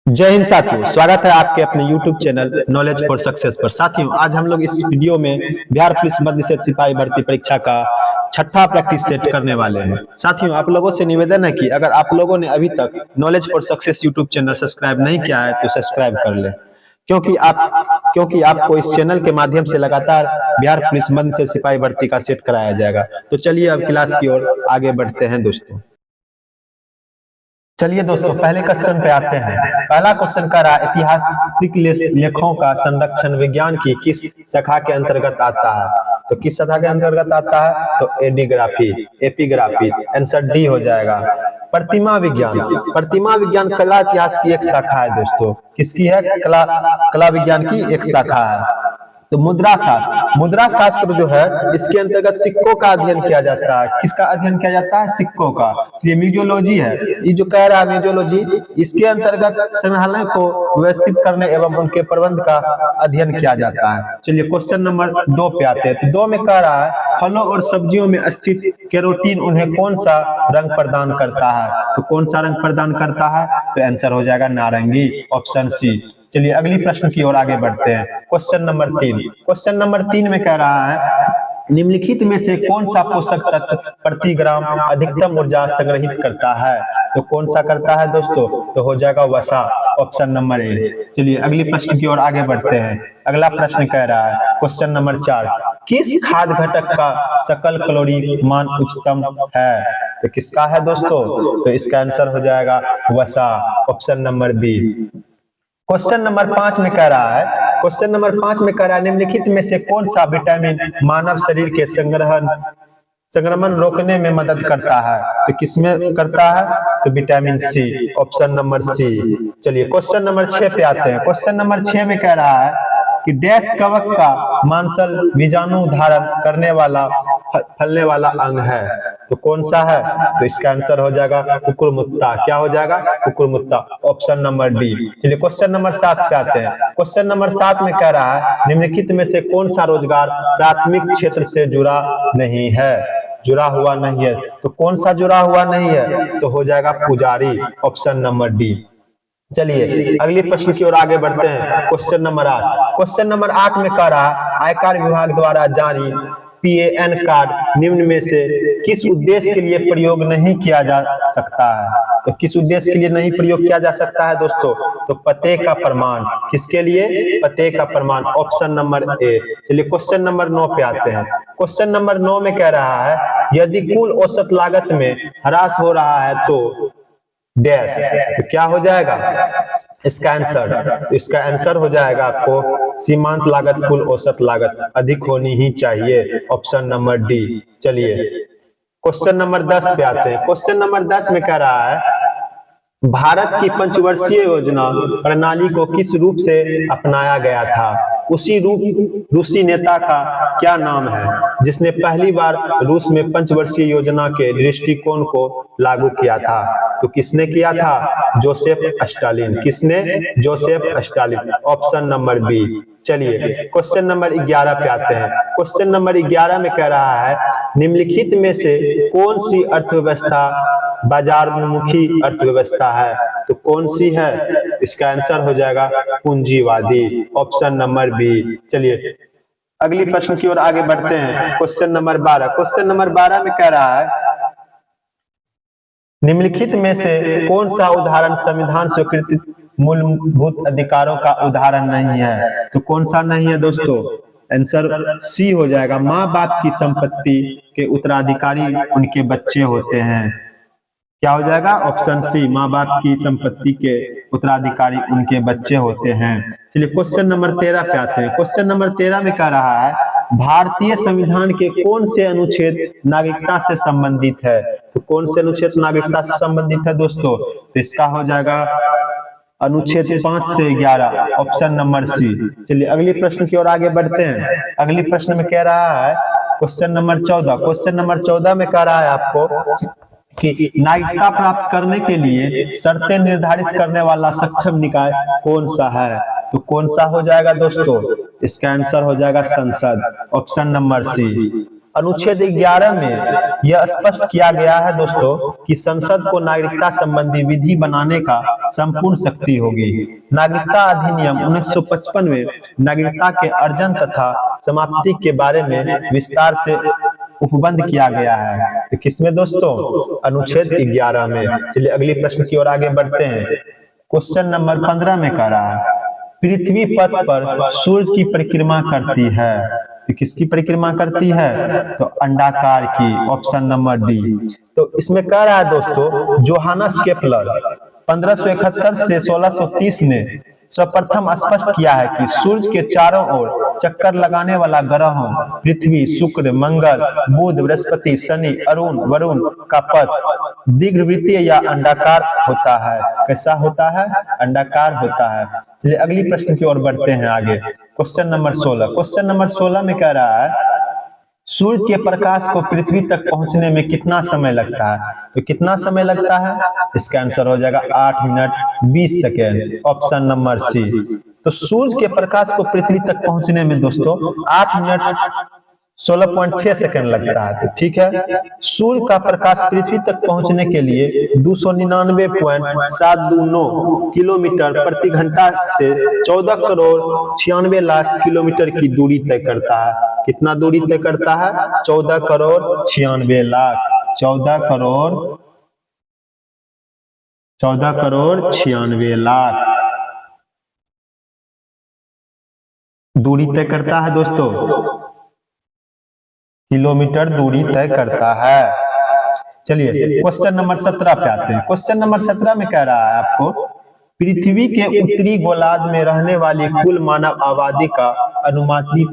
जय हिंद साथियों, स्वागत है आपके अपने YouTube channel knowledge for success पर। साथियों, आज हम लोग इस वीडियो में बिहार पुलिस मध्य निषेध सिपाही भर्ती परीक्षा का छठा प्रैक्टिस सेट करने वाले हैं। साथियों, आप लोगों से निवेदन है कि अगर आप लोगों ने अभी तक knowledge for success YouTube channel subscribe नहीं किया है तो सब्सक्राइब कर ले, क्योंकि आपको इस चैनल के माध्यम से लगातार बिहार पुलिस मध्य निषेध सिपाही भर्ती का सेट कराया जाएगा। तो चलिए अब क्लास की ओर आगे बढ़ते हैं दोस्तों। चलिए दोस्तों, पहले क्वेश्चन पे आते हैं। पहला क्वेश्चन कह रहा है ऐतिहासिक लेखों का संरक्षण विज्ञान की किस शाखा के अंतर्गत आता है? तो किस शाखा के अंतर्गत आता है? तो एपिग्राफी। आंसर डी हो जाएगा। प्रतिमा विज्ञान कला इतिहास की एक शाखा है दोस्तों। किसकी है? कला विज्ञान की एक शाखा है। तो मुद्रा शास्त्र जो है, इसके अंतर्गत सिक्कों का अध्ययन किया जाता है। किसका अध्ययन किया जाता है? सिक्कों का। ये म्यूजियोलॉजी है। ये जो कह रहा है म्यूजियोलॉजी, इसके अंतर्गत संग्रहालय को व्यवस्थित करने एवं उनके प्रबंध का अध्ययन किया जाता है। चलिए क्वेश्चन नंबर 2 पे आते हैं। तो 2 में कह रहा है फलों और सब्जियों में स्थित केरोटीन उन्हें कौन सा रंग प्रदान करता है? तो कौन सा रंग प्रदान करता है? तो आंसर हो जाएगा नारंगी, ऑप्शन सी। चलिए अगली प्रश्न की ओर आगे बढ़ते हैं। क्वेश्चन नंबर 3 में कह रहा है निम्नलिखित में से कौन सा पोषक तत्व प्रति ग्राम अधिकतम ऊर्जा संग्रहित करता है? तो कौन सा करता है दोस्तों? तो हो जाएगा वसा, ऑप्शन नंबर ए। चलिए अगली प्रश्न की ओर आगे बढ़ते हैं। अगला प्रश्न कह रहा है क्वेश्चन नंबर 4, किस खाद्य घटक का सकल कैलोरी मान उच्चतम है? तो किसका है दोस्तों? तो इसका आंसर हो जाएगा वसा, option number b. Question number 5 में कह रहा है निम्नलिखित में से कौन सा विटामिन मानव शरीर के संक्रमण रोकने में मदद करता है? तो किसमें करता है? तो vitamin c, option number c. चलिए क्वेश्चन नंबर 6 पे आते हैं। क्वेश्चन नंबर 6 में कह रहा है कि डैश कवक का मांसल बीजाणु धारण करने वाला फैलने वाला अंग है। तो कौन सा है? तो इसका आंसर हो जाएगा कुकुरमुत्ता। क्या हो जाएगा? कुकुरमुत्ता, ऑप्शन नंबर डी। चलिए क्वेश्चन नंबर 7 पे आते हैं। क्वेश्चन नंबर 7 में कह रहा है निम्नलिखित में से कौन सा रोजगार प्राथमिक क्षेत्र से जुड़ा हुआ नहीं है? तो कौन सा जुड़ा हुआ नहीं है? तो हो जाएगा पुजारी, ऑप्शन नंबर डी। चलिए अगले प्रश्न की ओर आगे बढ़ते हैं। क्वेश्चन नंबर 8 में कह रहा है आयकर विभाग द्वारा जारी PAN कार्ड निम्न में से किस उद्देश्य के लिए प्रयोग नहीं किया जा सकता है? तो किस उद्देश्य के लिए नहीं प्रयोग किया जा सकता है दोस्तों? तो पते का प्रमाण। किसके लिए? पते का प्रमाण, ऑप्शन नंबर ए। चलिए क्वेश्चन नंबर 9 पे आते हैं। क्वेश्चन नंबर 9 में कह रहा है यदि कुल औसत लागत में ह्रास हो रहा है तो डैश। तो क्या हो जाएगा इसका आंसर हो जाएगा आपको सीमांत लागत कुल औसत लागत अधिक होनी ही चाहिए, ऑप्शन नंबर डी। चलिए क्वेश्चन नंबर 10 पे आते हैं। क्वेश्चन नंबर 10 में कह रहा है भारत की पंचवर्षीय योजना प्रणाली को किस रूप से अपनाया गया था? उसी रूसी नेता का क्या नाम है जिसने पहली बार रूस में पंचवर्षीय योजना के दृष्टिकोण को लागू किया था? तो किसने किया था? Joseph Stalin. किसने? Joseph Stalin, option number B. चलिए क्वेश्चन नंबर 11 पे आते हैं। क्वेश्चन नंबर 11 में कह रहा है निम्नलिखित में से कौन सी अर्थव्यवस्था बाजारमुखी अर्थव्यवस्था है? तो कौन सी है? इसका आंसर हो जाएगा पूंजीवादी, ऑप्शन नंबर बी। चलिए अगली प्रश्न की ओर आगे बढ़ते हैं। क्वेश्चन नंबर 12 में कह रहा है निम्नलिखित में से कौन सा उदाहरण संविधान स्वीकृत मूलभूत अधिकारों का उदाहरण नहीं है? तो कौन सा नहीं है दोस्तों? आंसर सी हो जाएगा। माँ बाप की संपत्ति के उत्तराधिकारी उनके बच्चे होते हैं। क्या हो जाएगा? ऑप्शन सी, माँ बाप की संपत्ति के उत्तराधिकारी उनके बच्चे होते हैं। चलिए क्वेश्चन नंबर 13 पे आते हैं। क्वेश्चन नंबर 13 में कह रहा है भारतीय संविधान के कौन से अनुच्छेद नागरिकता से संबंधित है? तो कौन से अनुच्छेद नागरिकता से संबंधित है दोस्तों? तो इसका हो जाएगा अनुच्छेद 5 से 11, ऑप्शन नंबर सी। चलिए अगली प्रश्न की ओर आगे बढ़ते हैं। अगली प्रश्न में कह रहा है क्वेश्चन नंबर 14 में कह रहा है आपको कि नागरिकता प्राप्त करने के लिए शर्तें निर्धारित करने वाला सक्षम निकाय कौन सा है? तो कौन सा हो जाएगा दोस्तों? इसका आंसर हो जाएगा संसद, ऑप्शन नंबर सी। अनुच्छेद 11 में यह स्पष्ट किया गया है दोस्तों कि संसद को नागरिकता संबंधी विधि बनाने का संपूर्ण शक्ति होगी। नागरिकता अधिनियम 1955 में नागरिकता के अर्जन तथा समाप्ति के बारे में विस्तार से उपबंध किया गया है। तो किसमें दोस्तों? अनुच्छेद 11 में। चलिए अगली प्रश्न की ओर आगे बढ़ते हैं। क्वेश्चन नंबर 15 में कह रहा है पृथ्वी पथ पर सूर्य की परिक्रमा करती है। तो किसकी परिक्रमा करती है? तो अंडाकार की, ऑप्शन नंबर डी। तो इसमें कह रहा है दोस्तों जोहानस केपलर 1571 से 1630 ने सर्वप्रथम स्पष्ट किया है कि सूर्य के चारों ओर चक्कर लगाने वाला ग्रहों पृथ्वी, शुक्र, मंगल, बुध, बृहस्पति, शनि, अरुण, वरुण का पथ दीर्घवृत्तीय या अंडाकार होता है। कैसा होता है? अंडाकार होता है। चलिए अगली प्रश्न की ओर बढ़ते हैं आगे। Question number 16। क्वेश्चन नंबर 16 में कह रहा है सूर्य के प्रकाश को पृथ्वी तक पहुंचने में कितना समय लगता है? तो कितना समय लगता है? इसका आंसर हो जाएगा 8 minute 20 second, option number c. तो सूर्य के प्रकाश को पृथ्वी तक पहुंचने में दोस्तों 8 मिनट 16.6 सेकेंड लगता है। तो ठीक है, सूर्य का प्रकाश पृथ्वी तक पहुंचने के लिए 299.729 किलोमीटर प्रति घंटा से 14 करोड़ 96 लाख किलोमीटर की दूरी तय करता है। कितना दूरी तय करता है? 14 करोड़ 96 लाख, 14 करोड़ 96 लाख दूरी तय करता है दोस्तों, किलोमीटर दूरी तय करता है। चलिए क्वेश्चन नंबर 17 पे आते हैं। क्वेश्चन नंबर 17 में कह रहा है आपको पृथ्वी के उत्तरी गोलार्ध में रहने वाली कुल मानव आबादी का अनुमानित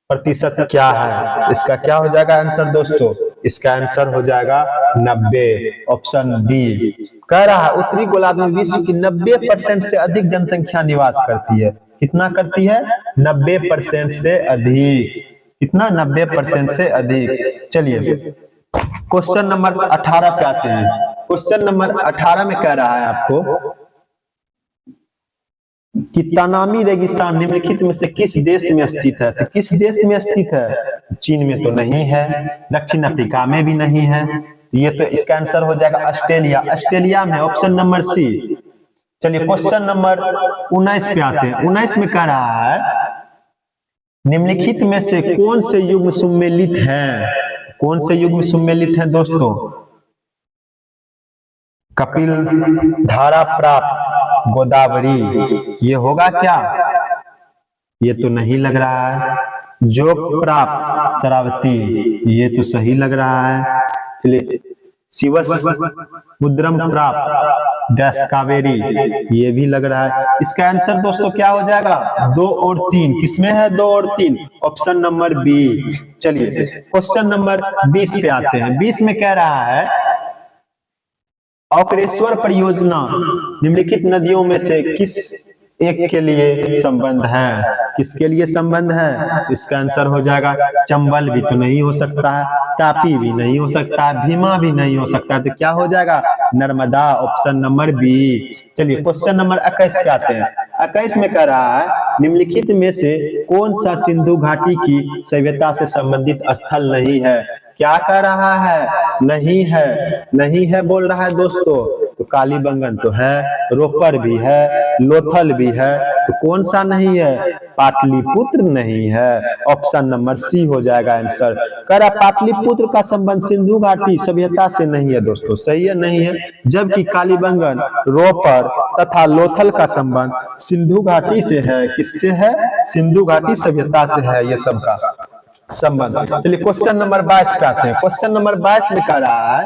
प्रतिशत क्या है? इसका क्या हो जाएगा आंसर दोस्तों? इसका आंसर हो जाएगा 90, ऑप्शन डी। कह रहा है उत्तरी गोलार्ध में विश्व की 90% से अधिक जनसंख्या निवास करती है। कितना करती है? 90% से अधिक। कितना? 90% से अधिक। चलिए क्वेश्चन नंबर 18 पे आते हैं। क्वेश्चन नंबर 18 में कह रहा है आपको कि तनामी रेगिस्तान निम्नलिखित में से किस देश में स्थित है? तो किस देश में स्थित है? चीन में तो नहीं है, दक्षिण अफ्रीका में भी नहीं है, ये तो इसका आंसर हो जाएगा ऑस्ट्रेलिया। ऑस्ट्रेलिया में, ऑप्शन नंबर सी। चलिए क्वेश्चन नंबर 19 पे आते हैं। 19 में कह रहा है निम्नलिखित में से कौन से युग्म सम्मिलित हैं? कौन से युग्म सम्मिलित हैं दोस्तों? कपिल धारा प्राप्त गोदावरी, ये होगा क्या? ये तो नहीं लग रहा है। जोग प्राप्त शरावती, ये तो सही लग रहा है। चलिए शिवसमुद्रम प्राप्त डैश कावेरी, ये भी लग रहा है। इसका आंसर दोस्तों क्या हो जाएगा? 2 और 3। किसमें है 2 और 3? Option number B. चलिए क्वेश्चन नंबर 20 पे आते हैं। 20 में कह रहा है औकरेश्वर परियोजना निम्नलिखित नदियों में से किस एक के लिए संबंध है? किसके लिए संबंध है? इसका आंसर हो जाएगा चंबल भी तो नहीं हो सकता है, तापी भी नहीं हो सकता है, भीमा भी नहीं हो सकता है, तो क्या हो जाएगा? Narmada, option number B. चलिए क्वेश्चन नंबर 21 पे आते हैं। 21 में कह रहा है निम्नलिखित में से कौन सा सिंधु घाटी की सभ्यता से संबंधित स्थल नहीं है? क्या कह रहा है? नहीं है, नहीं है बोल रहा है दोस्तों। तो कालीबंगन तो है, रोपर भी है, लोथल भी है, तो कौन सा नहीं है? पाटलिपुत्र नहीं है, ऑप्शन नंबर सी हो जाएगा आंसर। कह रहा पाटलिपुत्र का संबंध सिंधु घाटी सभ्यता से नहीं है दोस्तों, सही है, नहीं है। जबकि कालीबंगन, रोपर तथा लोथल का संबंध सिंधु घाटी से है। किससे है? सिंधु घाटी सभ्यता से है ये सब का संबंध। चलिए क्वेश्चन नंबर 22 पे आते हैं। क्वेश्चन नंबर 22 में कह रहा है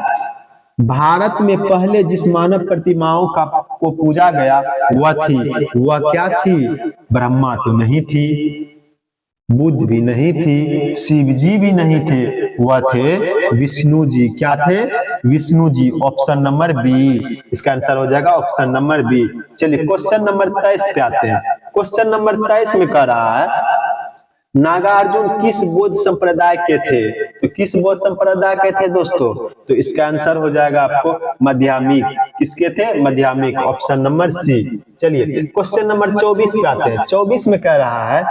भारत में पहले जिस मानव प्रतिमाओं को पूजा गया वह थी, वह क्या थी? ब्रह्मा तो नहीं थी, बुद्ध भी नहीं थी, शिव जी भी नहीं थे, वह थे विष्णु जी। क्या थे? Vishnu ji, option number B. इसका आंसर हो जाएगा ऑप्शन नंबर बी। चलिए क्वेश्चन नंबर 23 पे आते हैं। क्वेश्चन नंबर 23 में कह रहा है नागार्जुन किस बौद्ध संप्रदाय के थे? तो किस बौद्ध संप्रदाय के थे दोस्तों? तो इसका आंसर हो जाएगा आपको माध्यमिक। किसके थे? माध्यमिक, ऑप्शन नंबर सी। चलिए क्वेश्चन नंबर 24 पे आते हैं। 24 में कह रहा है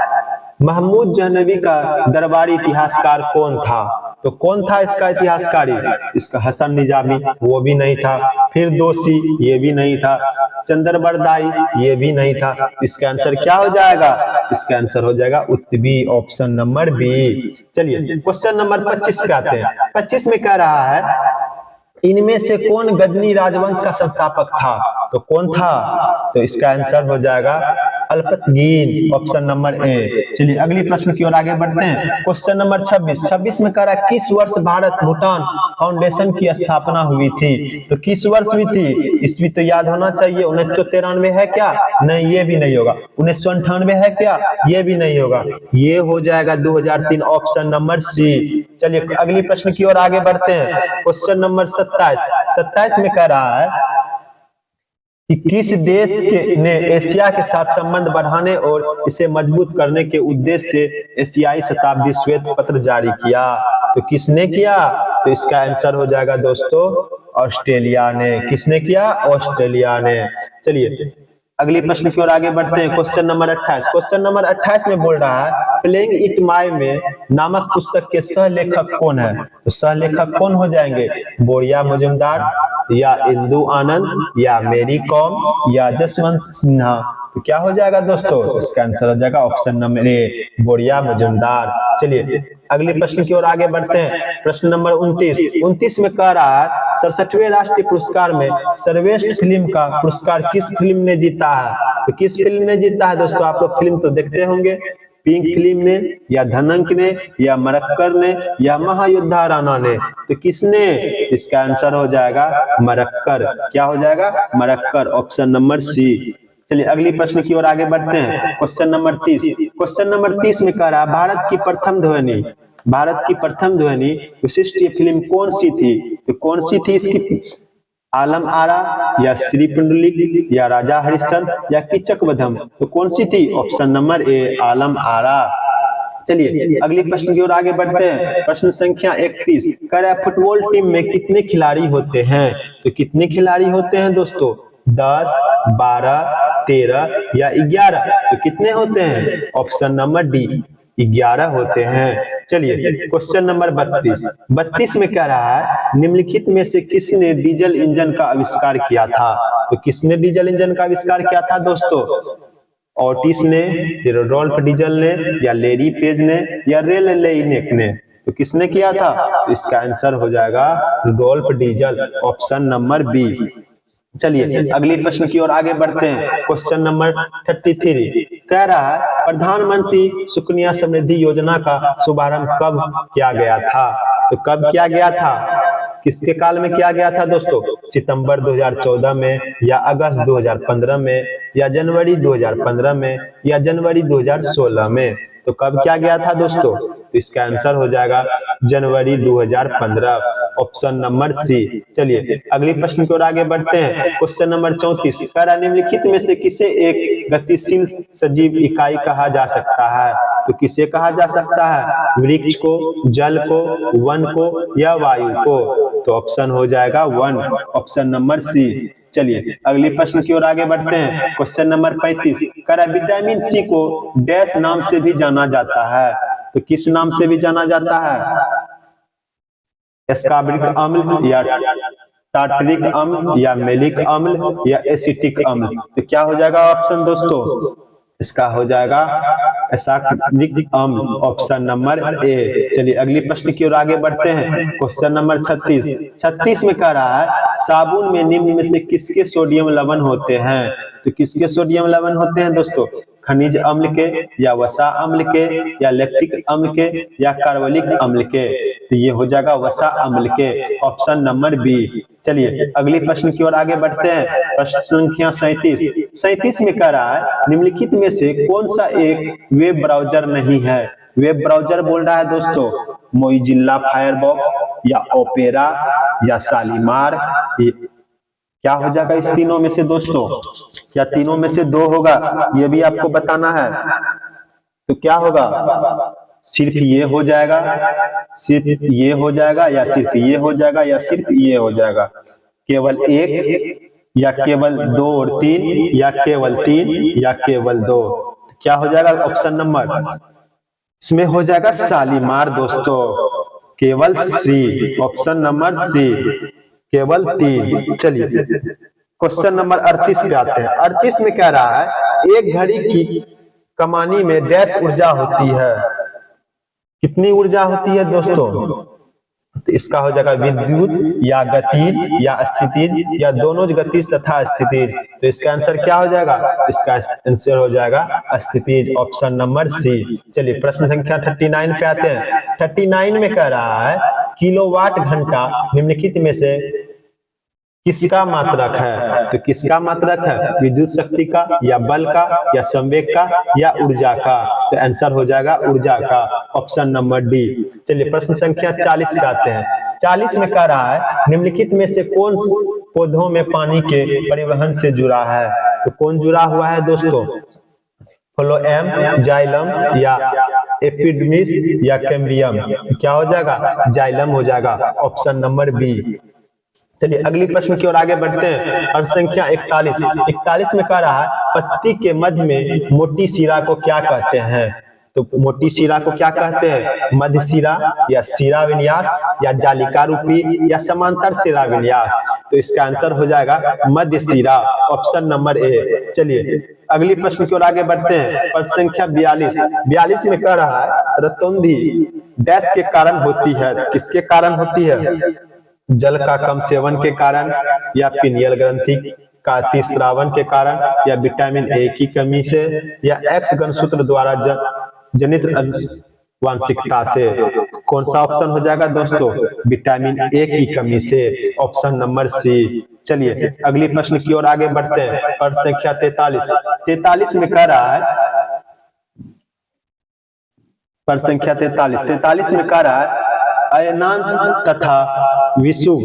महमूद जहनवी का दरबारी इतिहासकार कौन था? तो कौन था इसका इतिहासकारी? इसका हसन निजामी, वो भी नहीं था। फिरदौसी, ये भी नहीं था। चंद्रबरदाई, ये भी नहीं था। इसका आंसर क्या हो जाएगा? इसका आंसर हो जाएगा उत्तबी, ऑप्शन नंबर बी। चलिए क्वेश्चन नंबर 25 पे आते हैं। 25 में कह रहा है इनमें से कौन गजनी राजवंश का संस्थापक था? तो कौन था? तो इसका आंसर हो जाएगा अल्पतगीन, ऑप्शन नंबर ए। चलिए अगली प्रश्न की ओर आगे बढ़ते हैं। Question number 26। 26 में कह रहा है किस वर्ष भारत भूटान फाउंडेशन की स्थापना हुई थी? तो किस वर्ष हुई थी? ईस्वी तो याद होना चाहिए। 1993 है क्या? नहीं, ये भी नहीं होगा। 1998 है क्या? ये भी नहीं होगा। ये हो जाएगा 2003, ऑप्शन नंबर सी। चलिए अगली प्रश्न की ओर आगे बढ़ते हैं। Question number 27। 27 में कह रहा है कि किस देश ने एशिया के साथ संबंध बढ़ाने और इसे मजबूत करने के उद्देश्य से एशियाई शताब्दी श्वेत पत्र जारी किया? तो किसने किया? तो इसका आंसर हो जाएगा दोस्तों ऑस्ट्रेलिया ने। किसने किया? ऑस्ट्रेलिया ने। चलिए अगली प्रश्न की ओर आगे बढ़ते हैं। Question number 28। क्वेश्चन नंबर 28 में बोल रहा है प्लेइंग इट माय में नामक पुस्तक के सह लेखक कौन है? तो सह लेखक कौन हो जाएंगे? बोरिया मुजुमदार, या इंदु आनंद, या मेरी कॉम, या जसवंत सिन्हा? तो क्या हो जाएगा दोस्तों? इसका आंसर हो जाएगा ऑप्शन नंबर ए, बोरिया मुजुमदार। चलिए अगले प्रश्न की ओर आगे बढ़ते हैं। प्रश्न नंबर 29। 29 में कह रहा है 67वें राष्ट्रीय पुरस्कार में सर्वश्रेष्ठ फिल्म का पुरस्कार किस फिल्म ने जीता है? तो किस फिल्म ने जीता है दोस्तों? आप लोग फिल्म तो देखते होंगे। पिंक फिल्म ने, या धनंक ने, या मरक्कर ने, या महायोद्धा राणा ने? तो किसने? इसका आंसर हो जाएगा मरक्कर। क्या हो जाएगा? Marakkar, option number c. चलिए अगली प्रश्न की ओर आगे बढ़ते हैं। Question number 30। क्वेश्चन नंबर 30 में कह रहा है भारत की प्रथम ध्वनि, भारत की प्रथम ध्वनि विशिष्ट फिल्म कौन सी थी? तो कौन सी थी इसकी? आलम आरा, या श्री पुंडलिक, या राजा हरिश्चंद्र, या कीचक वधम? तो कौन सी थी? ऑप्शन नंबर ए, आलम आरा। चलिए अगली प्रश्न की ओर आगे बढ़ते हैं। प्रश्न संख्या 31 कह रहा है फुटबॉल टीम में कितने खिलाड़ी होते हैं? तो कितने खिलाड़ी होते हैं दोस्तों? 10, 12, 13 या 11? तो कितने होते हैं? ऑप्शन नंबर डी, 11 होते हैं। चलिए क्वेश्चन नंबर 32। 32 में कह रहा है निम्नलिखित में से किसने डीजल इंजन का आविष्कार किया था? तो किसने डीजल इंजन का आविष्कार किया था दोस्तों? ऑटिस ने, रोडोल्फ डीजल ने, या लेरी पेज ने, या रेल लेइनेक ने? तो किसने किया था? तो इसका आंसर हो जाएगा Rudolf Diesel, option number B. चलिए अगली प्रश्न की ओर आगे बढ़ते हैं। क्वेश्चन नंबर 33 कह रहा है प्रधानमंत्री सुकन्या समृद्धि योजना का शुभारंभ कब किया गया था? तो कब किया गया था? किसके काल में किया गया था दोस्तों? सितंबर 2014 में, या अगस्त 2015 में, या जनवरी 2015 में, या जनवरी 2016 में? तो कब किया गया था दोस्तों? तो इसका आंसर हो जाएगा जनवरी 2015, ऑप्शन नंबर सी। चलिए अगली प्रश्न की ओर आगे बढ़ते हैं। क्वेश्चन नंबर 34 कह रहा है निम्नलिखित में से किसे एक गतिशील सजीव इकाई कहा जा सकता है? तो किसे कहा जा सकता है? वृक्ष को, जल को, वन को, या वायु को? तो ऑप्शन हो जाएगा वन, ऑप्शन नंबर सी। चलिए अगली प्रश्न की ओर आगे बढ़ते हैं। क्वेश्चन नंबर 35 कह रहा है विटामिन सी को डैश नाम से भी जाना जाता है? तो किस नाम से भी जाना जाता है? एस्कॉर्बिक अम्ल, या टार्टरिक अम्ल, या मेलिक अम्ल, या एसिटिक अम्ल? तो क्या हो जाएगा ऑप्शन दोस्तों? इसका हो जाएगा एस्कॉर्बिक अम्ल, ऑप्शन नंबर ए। चलिए अगली प्रश्न की ओर आगे बढ़ते हैं। Question number 36। 36 में कह रहा है साबुन में निम्न में से किसके सोडियम लवण होते हैं? तो किसके सोडियम लवण होते हैं दोस्तों? खनिज अम्ल के, या वसा अम्ल के, या लैक्टिक अम्ल के, या कार्बोलिक अम्ल के? तो ये हो जाएगा वसा अम्ल के, ऑप्शन नंबर बी। चलिए अगली प्रश्न की ओर आगे बढ़ते हैं। प्रश्न संख्या 37। 37 में कह रहा है निम्नलिखित में से कौन सा एक वेब ब्राउजर नहीं है? वेब ब्राउजर बोल रहा है दोस्तों मोइजिला फायरबॉक्स, या ओपेरा, या शालीमार? क्या हो जाएगा इस तीनों में से दोस्तों? या तीनों में से दो होगा, ये भी आपको बताना है। तो क्या होगा? सिर्फ ये हो जाएगा, सिर्फ ये हो जाएगा, या सिर्फ ये हो जाएगा, या सिर्फ ये हो जाएगा? केवल एक, या केवल 2 और 3, या केवल 3, या केवल 2? क्या हो जाएगा ऑप्शन नंबर? इसमें हो जाएगा शालीमार दोस्तों, केवल सी, ऑप्शन नंबर सी, केवल 3। चलिए क्वेश्चन नंबर 38 पे आते हैं। 38 में कह रहा है एक घड़ी की कमानी में डैश ऊर्जा होती है। कितनी ऊर्जा होती है दोस्तों? तो इसका हो जाएगा विद्युत या गतिज या स्थितिज या दोनों गतिज तथा स्थितिज। तो इसका आंसर क्या हो जाएगा? इसका आंसर हो जाएगा स्थितिज, ऑप्शन नंबर सी। चलिए प्रश्न संख्या 39 पे आते हैं। 39 में कह रहा है किलोवाट घंटा निम्नलिखित में से किसका मात्रक है? तो किसका मात्रक है? विद्युत शक्ति का या बल का या संवेग का या ऊर्जा का? तो आंसर हो जाएगा ऊर्जा का, ऑप्शन नंबर डी। चलिए प्रश्न संख्या 40 पे आते हैं। 40 में कह रहा है निम्नलिखित में से कौन पौधों में पानी के परिवहन से जुड़ा है? तो कौन जुड़ा हुआ है दोस्तों? फ्लोएम, जाइलम या एपिडर्मिस या कैम्बियम? क्या हो जाएगा? जाइलम हो जाएगा, ऑप्शन नंबर बी। चलिए अगली प्रश्न की ओर आगे बढ़ते हैं। प्रश्न संख्या 41। 41 में कह रहा है पत्ती के मध्य में मोटी शिरा को क्या कहते हैं? तो मोटी शिरा को क्या कहते हैं? मध्य शिरा या शिरा विन्यास या जालिका रूपी या समांतर शिरा विन्यास? तो इसका आंसर हो जाएगा मध्य शिरा, ऑप्शन नंबर ए। चलिए अगली प्रश्न की ओर आगे बढ़ते हैं। प्रश्न संख्या 42। 42 में कह रहा है रतौंधी डैश के कारण होती है। किसके कारण होती है? जल का कम सेवन के कारण या पीनियल ग्रंथि का अतिस्रावन के कारण या विटामिन ए की कमी से या एक्स गुणसूत्र द्वारा जनित आनुवंशिकता से? कौन सा ऑप्शन हो जाएगा दोस्तों? विटामिन ए की कमी से, ऑप्शन नंबर सी। चलिए अगली प्रश्न की ओर आगे बढ़ते हैं। प्रश्न संख्या 43। 43 में कह रहा है प्रश्न संख्या 43। 43 में कह रहा है अयनांत तथा विषुव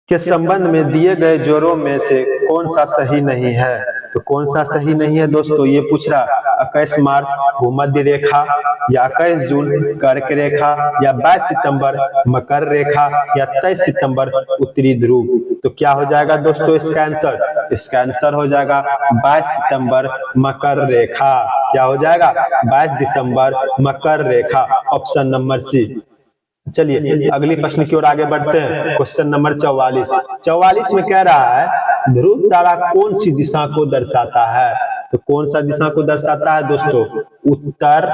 के संबंध में दिए गए जोड़ों में से कौन सा सही नहीं है? तो कौन सा सही नहीं है दोस्तों? ये पूछ रहा 21 मार्च भूमध्य रेखा या 21 जून कर्क रेखा या 22 सितंबर मकर रेखा या 23 सितंबर उत्तरी ध्रुव? तो क्या हो जाएगा दोस्तों इसका आंसर? इसका आंसर हो जाएगा 22 सितंबर मकर रेखा। क्या हो जाएगा? 22 दिसंबर मकर रेखा, ऑप्शन नंबर सी। चलिए अगली प्रश्न की ओर आगे बढ़ते हैं। Question number 44। 44 में कह रहा है ध्रुव तारा कौन सी दिशा को दर्शाता है? तो कौन सा दिशा को दर्शाता है दोस्तों? उत्तर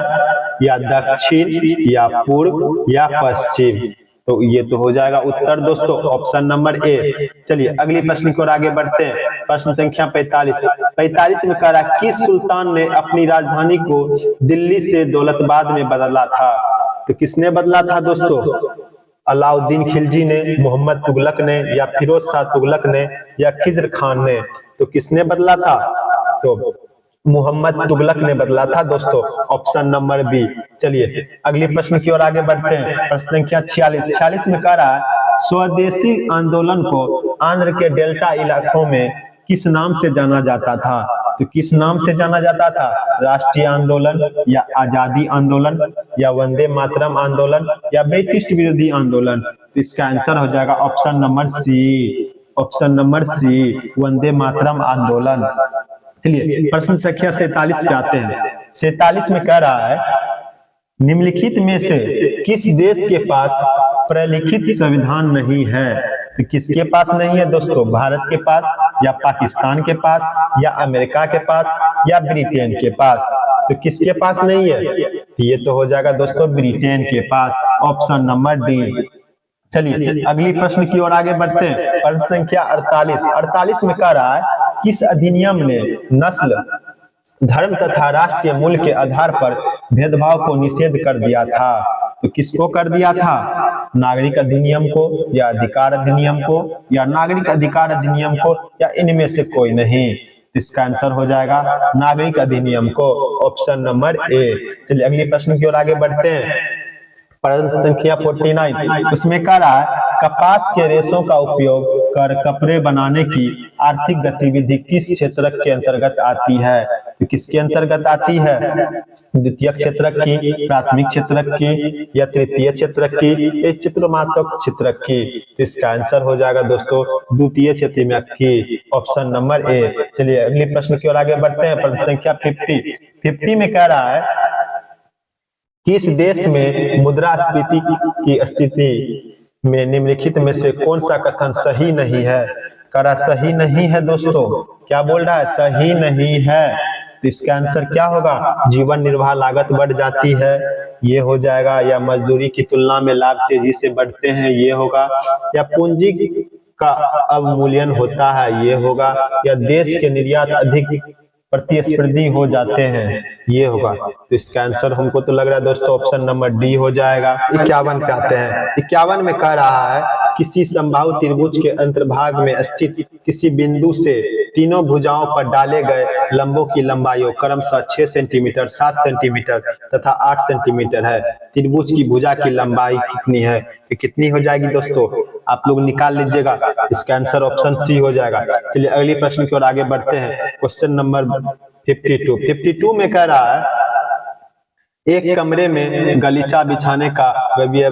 या दक्षिण या पूर्व या पश्चिम? तो ये तो हो जाएगा उत्तर दोस्तों, ऑप्शन नंबर ए। चलिए अगली प्रश्न की ओर आगे बढ़ते हैं। प्रश्न संख्या 45। 45 में कह रहा है किस सुल्तान ने अपनी राजधानी को दिल्ली से दौलताबाद में बदला था? तो किसने बदला था दोस्तों? अलाउद्दीन खिलजी ने, मोहम्मद तुगलक ने या फिरोज शाह तुगलक ने या खिज्र खान ने? तो किसने बदला था? तो मोहम्मद तुगलक ने बदला था दोस्तों, ऑप्शन नंबर बी। चलिए अगली प्रश्न की ओर आगे बढ़ते हैं। प्रश्न संख्या 46। 46 में कह रहा है स्वदेशी आंदोलन को आंध्र के डेल्टा इलाकों में किस नाम से जाना जाता था? तो किस नाम से जाना जाता था? राष्ट्रीय आंदोलन या आजादी आंदोलन या वंदे मातरम आंदोलन या ब्रिटिश विरोधी आंदोलन? तो इसका आंसर हो जाएगा option number C, option number C, Vande Mataram आंदोलन। चलिए प्रश्न संख्या 47 पे आते हैं। 47 में कह रहा है निम्नलिखित में से किस देश के पास प्रलिखित संविधान नहीं है? तो किसके पास नहीं है दोस्तों? भारत के पास या पाकिस्तान के पास या अमेरिका के पास या ब्रिटेन के पास? तो किसके पास नहीं है? ये तो हो जाएगा दोस्तों ब्रिटेन के पास, ऑप्शन नंबर डी। चलिए अगली प्रश्न की ओर आगे बढ़ते हैं। प्रश्न संख्या 48। 48 में कह रहा है किस अधिनियम ने नस्ल, धर्म तथा राष्ट्रीय मूल्य के आधार पर भेदभाव को निषेध कर दिया था? तो किसको कर दिया था? नागरिक अधिनियम को या अधिकार अधिनियम को या नागरिक अधिकार अधिनियम को या इनमें से कोई नहीं? इसका आंसर हो जाएगा नागरिक अधिनियम को, ऑप्शन नंबर ए। चलिए अगले प्रश्न की ओर आगे बढ़ते हैं। प्रश्न संख्या 49। उसमें कह रहा है कपास के रेशों का उपयोग कर कपड़े बनाने की आर्थिक गतिविधि किस क्षेत्र के अंतर्गत आती है? तो किसके अंतर्गत आती है? द्वितीय क्षेत्र की, प्राथमिक क्षेत्र की या तृतीय क्षेत्र की या चतुर्थात्मक क्षेत्र की? तो इसका आंसर हो जाएगा दोस्तों द्वितीय क्षेत्र की, ऑप्शन नंबर ए। चलिए अगले प्रश्न की ओर आगे बढ़ते हैं। प्रश्न संख्या 50। 50 में कह रहा है किस देश में मुद्रास्फीति की स्थिति में निम्नलिखित में से कौन सा कथन सही नहीं है? करा सही नहीं है दोस्तों, क्या बोल रहा है? सही नहीं है। तो इसका आंसर क्या होगा? जीवन निर्वाह लागत बढ़ जाती है, ये हो जाएगा। या मजदूरी की तुलना में लाभ तेजी से बढ़ते हैं, ये होगा। या पूंजी का अवमूल्यन होता है, ये होगा। या देश के निर्यात अधिक प्रतिस्पर्धी हो जाते हैं, ये होगा। तो इसका आंसर हमको तो लग रहा है दोस्तों ऑप्शन नंबर डी हो जाएगा। 51 पे आते हैं। 51 में कह रहा है किसी समबाहु त्रिभुज के अंतर्भाग में स्थित किसी बिंदु से तीनों भुजाओं पर डाले गए लंबों की लंबाई क्रमशः 6 सेंटीमीटर, 7 सेंटीमीटर तथा 8 सेंटीमीटर है। त्रिभुज की भुजा की लंबाई कितनी है? तो कितनी हो जाएगी दोस्तों? आप लोग निकाल लीजिएगा। इसका आंसर ऑप्शन सी हो जाएगा। चलिए अगले प्रश्न की ओर आगे बढ़ते हैं। Question number 52। 52 में कह रहा है एक कमरे में गलीचा बिछाने का व्यय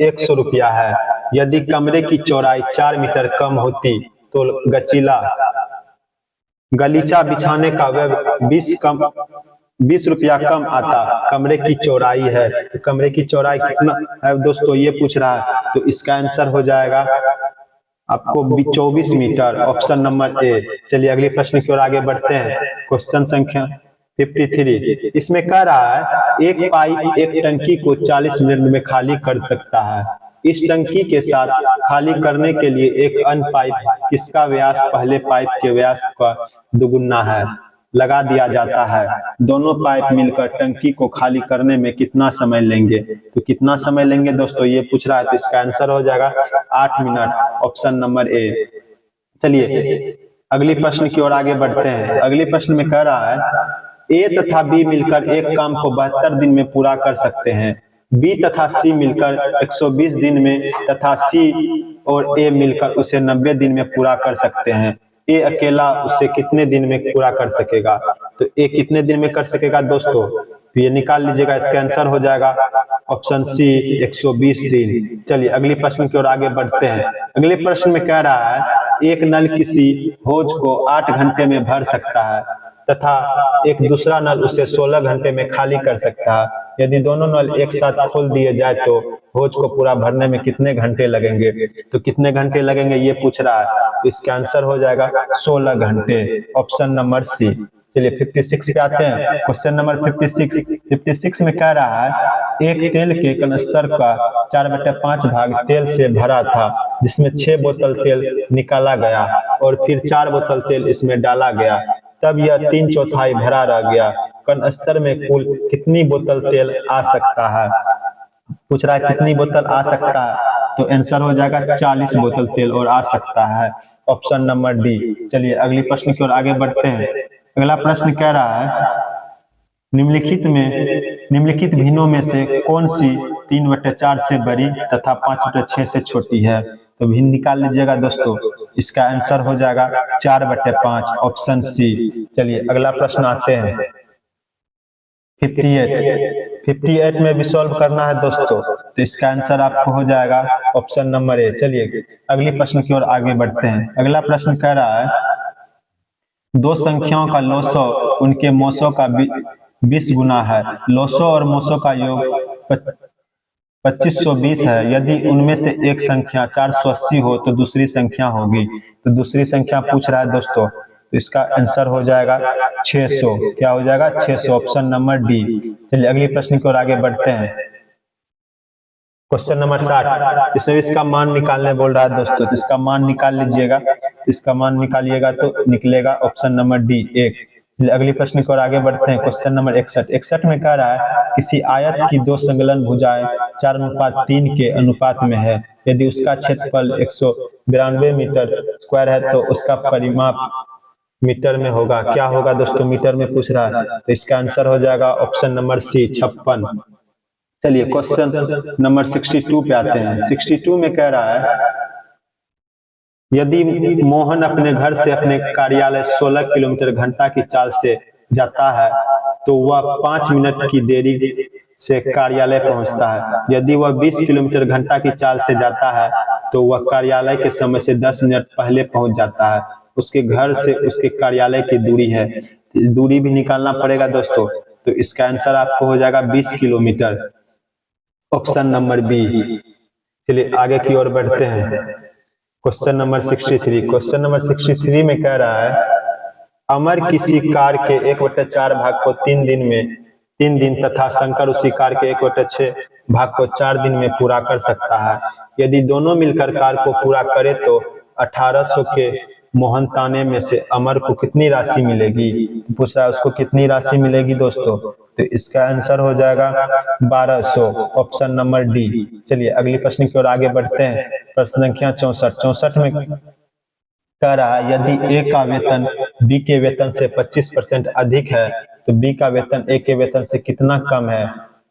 100 रुपया है। यदि कमरे की चौड़ाई 4 मीटर कम होती तो गलीचा बिछाने का व्यय 20 रुपया कम आता। कमरे की चौड़ाई है, तो कमरे की चौड़ाई कितना है दोस्तों, ये पूछ रहा है। तो इसका आंसर हो जाएगा आपको 24 मीटर, ऑप्शन नंबर ए। चलिए अगले प्रश्न की ओर आगे बढ़ते हैं। क्वेश्चन संख्या 53। इसमें कह रहा है एक पाइप एक टंकी को 40 मिनट में खाली कर सकता है। इस टंकी के साथ खाली करने के लिए एक अन्य पाइप किसका व्यास पहले पाइप के व्यास का दुगुना है लगा दिया जाता है। दोनों पाइप मिलकर टंकी को खाली करने में कितना समय लेंगे? तो कितना समय लेंगे दोस्तों, ये पूछ रहा है। तो इसका आंसर हो जाएगा 8 मिनट, ऑप्शन नंबर ए। चलिए अगली प्रश्न की ओर आगे बढ़ते हैं। अगले प्रश्न में कह रहा है ए तथा बी मिलकर एक काम को 72 दिन में पूरा कर सकते हैं। बी तथा सी मिलकर 120 दिन में तथा सी और ए मिलकर उसे 90 दिन में पूरा कर सकते हैं। ए अकेला उसे कितने दिन में पूरा कर सकेगा? तो ए कितने दिन में कर सकेगा दोस्तों? तो ये निकाल लीजिएगा। इसका आंसर हो जाएगा ऑप्शन सी 120 दिन। चलिए अगले प्रश्न की ओर आगे बढ़ते हैं। अगले प्रश्न में कह रहा है एक नल किसी हौज को 8 घंटे में भर सकता है तथा एक दूसरा नल उसे 16 घंटे में खाली कर सकता है। यदि दोनों नल एक साथ खोल दिए जाए तो हौज को पूरा भरने में कितने घंटे लगेंगे? तो कितने घंटे लगेंगे ये पूछ रहा है। तो इसका आंसर हो जाएगा 16 घंटे, ऑप्शन नंबर सी। चलिए 56 पे आते हैं। क्वेश्चन नंबर 56 में कह रहा है एक तेल के कनस्तर का 4/5 भाग तेल से भरा था जिसमें 6 बोतल तेल निकाला गया और फिर 4 बोतल तेल इसमें डाला गया, तब यह 3/4 भरा रह गया। कनस्तर में कुल कितनी बोतल तेल आ सकता है? पूछ रहा है कितनी बोतल आ सकता है? तो आंसर हो जाएगा 40 बोतल तेल और आ सकता है, ऑप्शन नंबर डी। चलिए अगले प्रश्न की ओर आगे बढ़ते हैं। अगला प्रश्न कह रहा है निम्नलिखित भिन्नों में से कौन सी 3/4 से बड़ी तथा 5/6 से छोटी है? तो भिन्न निकाल लीजिएगा दोस्तों। इसका आंसर हो जाएगा 4/5, ऑप्शन सी। चलिए अगला प्रश्न आते हैं 58 में भी सॉल्व करना है दोस्तों। तो इसका आंसर आपको हो जाएगा ऑप्शन नंबर ए। चलिए अगले प्रश्न की ओर आगे बढ़ते हैं। अगला प्रश्न कह रहा है दो संख्याओं का लौसो उनके मोसों का 20 गुना है। लौसो और मोसों का योग 2520 है। यदि उनमें से एक संख्या 480 हो तो दूसरी संख्या होगी। तो दूसरी संख्या पूछ रहा है दोस्तों। तो इसका आंसर हो जाएगा 600। क्या हो जाएगा? 600, ऑप्शन नंबर डी। चलिए अगले प्रश्न की ओर आगे बढ़ते हैं। Question number 60। इसमें इसका मान निकालने बोल रहा है दोस्तों। तो इसका मान निकाल लीजिएगा। इसका मान निकालिएगा तो निकलेगा ऑप्शन नंबर डी 1। अगले प्रश्न की ओर आगे बढ़ते हैं। क्वेश्चन नंबर 61 में कह रहा है किसी आयत की 2 संलग्न भुजाएं 4:3 के अनुपात में है। यदि उसका क्षेत्रफल 192 मीटर स्क्वायर है तो उसका परिमाप मीटर में होगा। क्या होगा दोस्तों? मीटर में पूछ रहा है। तो इसका आंसर हो जाएगा ऑप्शन नंबर सी 56। चलिए क्वेश्चन नंबर 62 पे आते हैं। 62 में कह रहा है यदि मोहन अपने घर से अपने कार्यालय 16 किलोमीटर घंटा की चाल से जाता है तो वह 5 मिनट की देरी से कार्यालय पहुंचता है। यदि वह 20 किलोमीटर घंटा की चाल से जाता है तो वह कार्यालय के समय से 10 मिनट पहले पहुंच जाता है। उसके घर से उसके कार्यालय की दूरी है। दूरी भी निकालना पड़ेगा दोस्तों। तो इसका आंसर आपको हो जाएगा 20 किलोमीटर, ऑप्शन नंबर बी। चलिए आगे की ओर बढ़ते हैं। Question number 63। क्वेश्चन नंबर 63 में कह रहा है अमर किसी कार के 1/4 भाग को 3 दिन तथा शंकर उसी कार के 1/6 भाग को 4 दिन में पूरा कर सकता है। यदि दोनों मिलकर कार को पूरा करे तो 1800 के मोहनताने में से अमर को कितनी राशि मिलेगी। पूछ रहा है उसको कितनी राशि मिलेगी दोस्तों, तो इसका आंसर हो जाएगा 1200, ऑप्शन नंबर डी। चलिए अगले प्रश्न की ओर आगे बढ़ते हैं। प्रश्न संख्या 64 में कह रहा है यदि ए का वेतन बी के वेतन से 25% अधिक है तो बी का वेतन ए के वेतन से कितना कम है।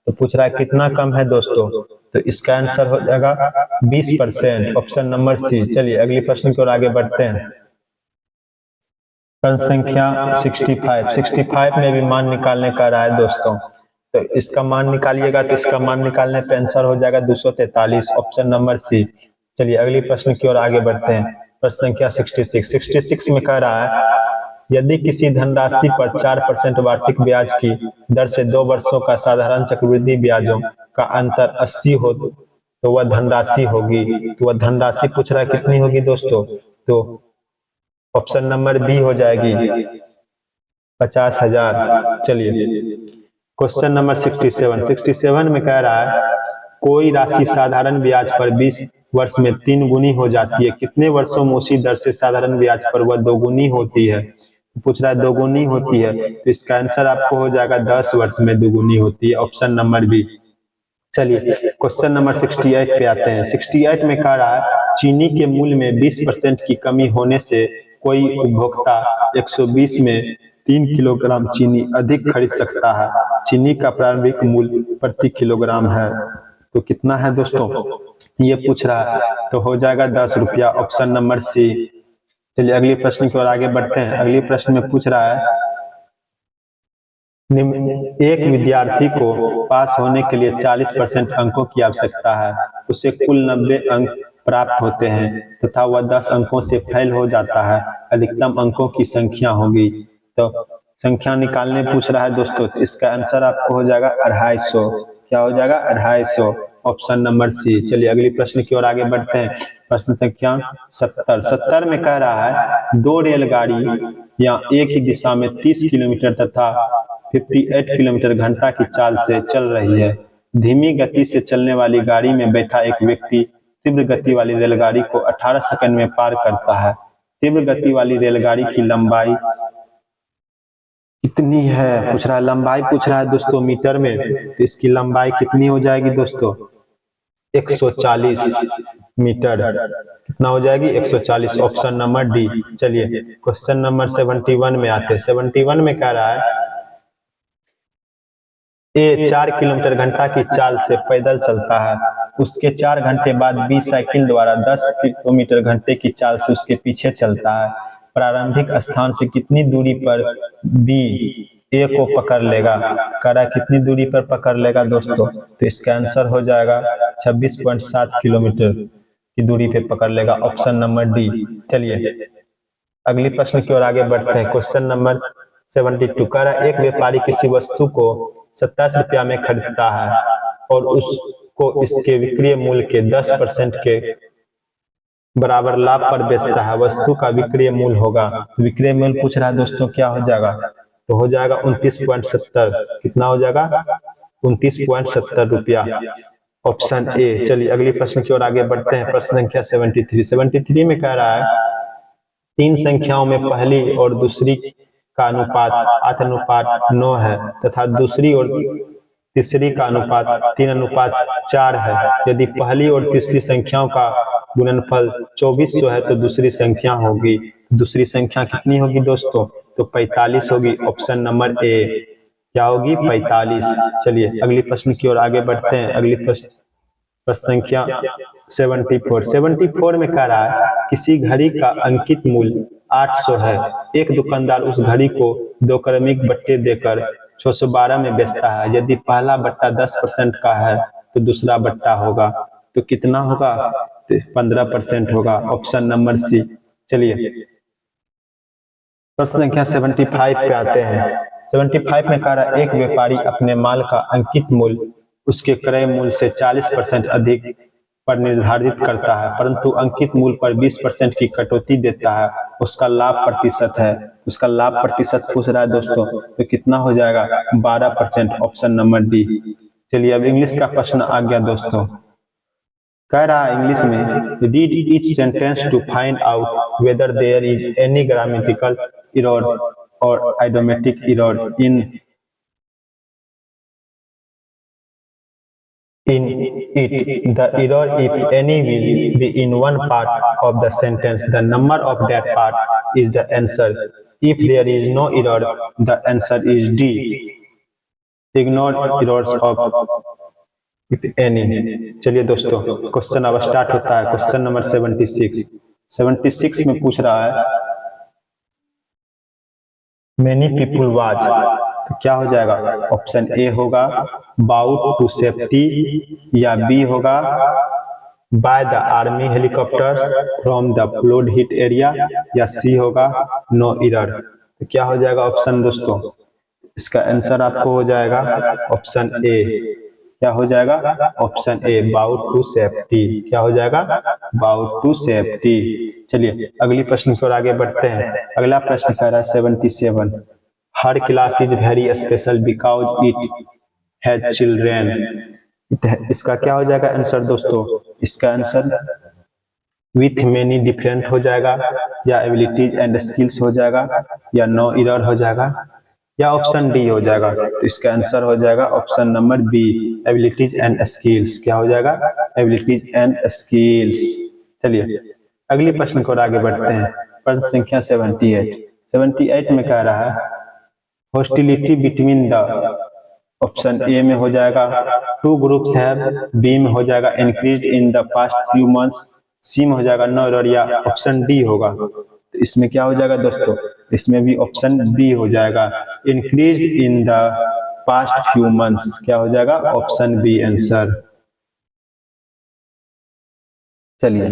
तो पूछ रहा है कितना कम है दोस्तों, तो इसका आंसर हो जाएगा 20%, ऑप्शन नंबर सी। चलिए अगले प्रश्न की ओर आगे बढ़ते हैं। प्रश्न संख्या 65 में भी मान निकालने का रहा है दोस्तों, तो इसका मान निकालिएगा तो इसका मान निकालने पे आंसर हो जाएगा 243, ऑप्शन नंबर सी। चलिए अगले प्रश्न की ओर आगे बढ़ते हैं। प्रश्न संख्या 66 में कह रहा है यदि किसी धनराशि पर 4% वार्षिक ब्याज की दर से 2 वर्षों का साधारण चक्रवृद्धि ब्याजों का अंतर 80 हो तो वह धनराशि होगी। तो वह धनराशि पूछ रहा है कितनी होगी दोस्तों, तो ऑप्शन नंबर बी हो जाएगी 50,000। चलिए क्वेश्चन नंबर 67 में कह रहा है कोई राशि साधारण ब्याज पर 20 वर्ष में 3 गुनी हो जाती है, कितने वर्षों में उसी दर से साधारण ब्याज पर वह 2 गुनी होती है। पूछ रहा है 2 गुनी होती है, तो इसका आंसर आपको हो जाएगा 10 वर्ष में 2 गुनी होती है, ऑप्शन नंबर बी। चलिए क्वेश्चन नंबर 68 पे आते हैं। 68 में कह रहा है चीनी के मूल्य में 20% की कमी होने से कोई उपभोक्ता 120 में 3 किलोग्राम चीनी अधिक खरीद सकता है। चीनी का प्रारंभिक मूल्य प्रति किलोग्राम है, तो कितना है दोस्तों, ये पूछ रहा है, तो हो जाएगा 10 रुपया, ऑप्शन नंबर सी। चलिए अगले प्रश्न की ओर आगे बढ़ते हैं। अगले प्रश्न में पूछ रहा है एक विद्यार्थी को पास होने के लिए 40% अंकों की आवश्यकता है, उसे कुल 90 अंक प्राप्त होते हैं तथा वह 10 अंकों से फेल हो जाता है, अधिकतम अंकों की संख्या होगी। तो संख्या निकालने पूछ रहा है दोस्तों, तो इसका आंसर आपको हो जाएगा 250। क्या हो जाएगा 250, ऑप्शन नंबर सी। चलिए अगले प्रश्न की ओर आगे बढ़ते हैं। प्रश्न संख्या 70 में कह रहा है 2 रेलगाड़ी या एक ही दिशा में 30 किलोमीटर तथा 58 किलोमीटर घंटा की चाल से चल रही है। धीमी गति से चलने वाली गाड़ी में बैठा एक व्यक्ति तीव्र गति वाली रेलगाड़ी को 18 सेकंड में पार करता है। तीव्र गति वाली रेलगाड़ी की लंबाई कितनी है, पूछ रहा है लंबाई पूछ रहा है दोस्तों मीटर में, तो इसकी लंबाई कितनी हो जाएगी दोस्तों, 140 मीटर। कितना हो जाएगी 140, ऑप्शन नंबर डी। चलिए क्वेश्चन नंबर 71 में आते हैं। 71 में कह रहा है ए 4 किलोमीटर घंटा की चाल से पैदल चलता है, उसके 4 घंटे बाद बी साइकिल द्वारा 10 किलोमीटर घंटे की चाल से उसके पीछे चलता है। प्रारंभिक स्थान से कितनी दूरी पर बी ए को पकड़ लेगा, कह रहा है कितनी दूरी पर पकड़ लेगा दोस्तों, तो इसका आंसर हो जाएगा 26.7 किलोमीटर की दूरी पे पकड़ लेगा, ऑप्शन नंबर डी। चलिए अगले प्रश्न की ओर आगे बढ़ते हैं। क्वेश्चन नंबर 72 कह रहा है एक व्यापारी किसी वस्तु को 27 रुपया में खरीदता है और उसको इसके विक्रय मूल्य के 10% के बराबर लाभ पर बेचता है, वस्तु का विक्रय मूल्य होगा। तो विक्रय मूल्य पूछ रहा है दोस्तों क्या हो जाएगा, तो हो जाएगा 29.70। कितना हो जाएगा 29.70 रुपया, ऑप्शन ए। चलिए अगले प्रश्न की ओर आगे बढ़ते हैं। प्रश्न संख्या 73 में कह रहा है 3 संख्याओं में पहली और दूसरी का अनुपात 8:9 है तथा दूसरी और तीसरी का अनुपात 3:4 है। यदि पहली और तीसरी संख्याओं का गुणनफल 2400 है तो दूसरी संख्या होगी। दूसरी संख्या कितनी होगी दोस्तों, तो 45 होगी, ऑप्शन नंबर ए। क्या होगी 45। चलिए अगले प्रश्न की ओर आगे बढ़ते हैं। अगली प्रश्न संख्या 74 में कह रहा है किसी घड़ी का अंकित मूल्य 800 है, एक दुकानदार उस घड़ी को 2 क्रमिक बट्टे देकर 612 में बेचता है। यदि पहला बट्टा 10% का है तो दूसरा बट्टा होगा, तो कितना होगा, तो 15% होगा, ऑप्शन नंबर सी। चलिए प्रश्न संख्या 75 पे आते हैं। 75 में कह रहा है एक व्यापारी अपने माल का अंकित मूल्य उसके क्रय मूल्य से 40% अधिक पर निर्धारित करता है, परंतु अंकित मूल्य पर 20% की कटौती देता है, उसका लाभ प्रतिशत है। उसका लाभ प्रतिशत पूछ रहा है दोस्तों, तो कितना हो जाएगा? 12%, ऑप्शन नंबर डी। चलिए अब इंग्लिश का प्रश्न आ गया दोस्तों। कह रहा है इंग्लिश में, read each sentence to find out whether there is any grammatical error और idiomatic error in it. The error, if any, will be in one part of the sentence. The number of that part is the answer. If there is no error, the answer is D. Ignore errors of if any. चलिए दोस्तों, question अब start होता है। Question number 76 में पूछ रहा है many people watch, तो क्या हो जाएगा? ऑप्शन ए होगा बाउट टू सेफ्टी, या बी होगा by the army helicopters from the flood hit area, या सी होगा नो एरर। तो क्या हो जाएगा ऑप्शन दोस्तों? इसका आंसर आपको हो जाएगा ऑप्शन ए। क्या हो जाएगा? Option a, bout to safety. क्या हो जाएगा? Bout to safety. चलिए अगली प्रश्न की ओर आगे बढ़ते हैं। अगला प्रश्न कह रहा है 77, her class is very special because it has children. इसका क्या हो जाएगा आंसर दोस्तों? इसका आंसर विथ मेनी डिफरेंट हो जाएगा, या एबिलिटीज एंड स्किल्स हो जाएगा, या नो एरर हो जाएगा, या ऑप्शन डी हो जाएगा। तो इसका आंसर हो जाएगा option number b, abilities and skills. क्या हो जाएगा? Abilities and skills. चलिए अगली प्रश्न को आगे बढ़ते हैं। प्रश्न संख्या 78 में कह रहा है hostility between the, option A में हो जाएगा टू ग्रुप्स हैव, बी में हो जाएगा increased in the past few months, C में हो जाएगा नो एरर, या ऑप्शन डी होगा। तो इसमें क्या हो जाएगा दोस्तों? इसमें भी ऑप्शन बी हो जाएगा, increased in the past few months. क्या हो जाएगा? Option b answer. चलिए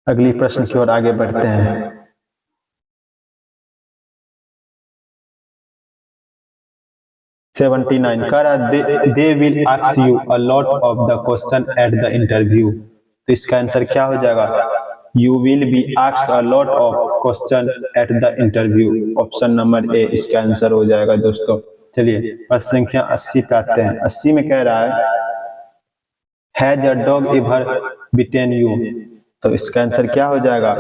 अगली प्रश्न की ओर आगे बढ़ते हैं। They will ask you a lot of the question at the interview. तो इसका आंसर क्या हो जाएगा? You will be asked a lot of question at the interview, option number a इसका आंसर हो जाएगा दोस्तों। चलिए प्रश्न संख्या 80 पे आते हैं। 80 में कह रहा है has a dog ever bitten you. तो इसका आंसर क्या हो जाएगा?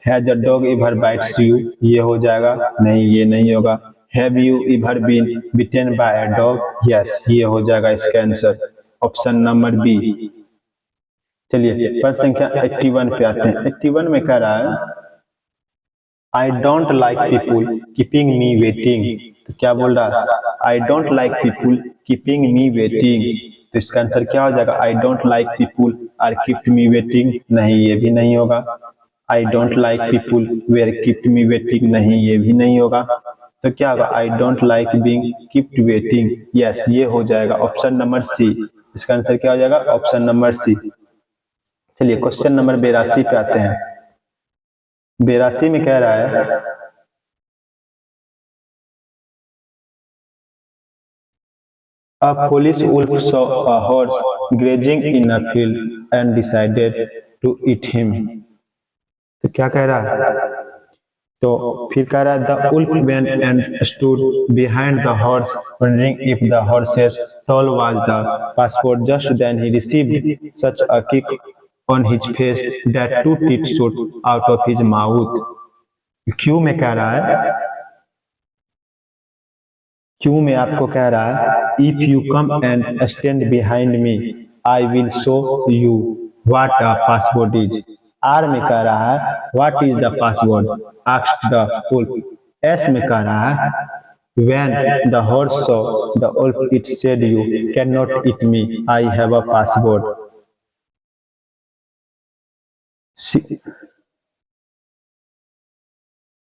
Has a dog ever bites you, ये हो जाएगा। नहीं, ये नहीं होगा। Have you ever been bitten by a dog? Yes, ये हो जाएगा इसका आंसर, ऑप्शन नंबर बी। चलिए प्रश्न संख्या 81 पे आते हैं। 81 में कह रहा है I don't like people keeping me waiting. तो क्या बोल रहा है? I don't like people keeping me waiting. तो इसका आंसर क्या हो जाएगा? I don't like people are kept me waiting. नहीं, ये भी नहीं होगा। I don't like people were kept me waiting. नहीं, ये भी नहीं होगा। तो क्या होगा? I don't like being kept waiting. Yes, ये हो जाएगा ऑप्शन नंबर सी। इसका आंसर क्या हो जाएगा? Option number c. चलिए क्वेश्चन नंबर 82 पे आते हैं। 82 में कह रहा है a police wolf saw a horse grazing in a field and decided to eat him। तो क्या कह रहा है? तो फिर कह रहा है the wolf went and stood behind the horse wondering if the horse's tail was the passport। Just then he received such a kick on his face that two teeth shot out of his mouth। क्यों में कह रहा है? क्यों में आपको कह रहा है if you come and stand behind me I will show you what a password is. R में कह रहा है what is the password asked the wolf. S में कह रहा है when the horse saw the wolf it said you cannot eat me I have a अ पासवर्ड।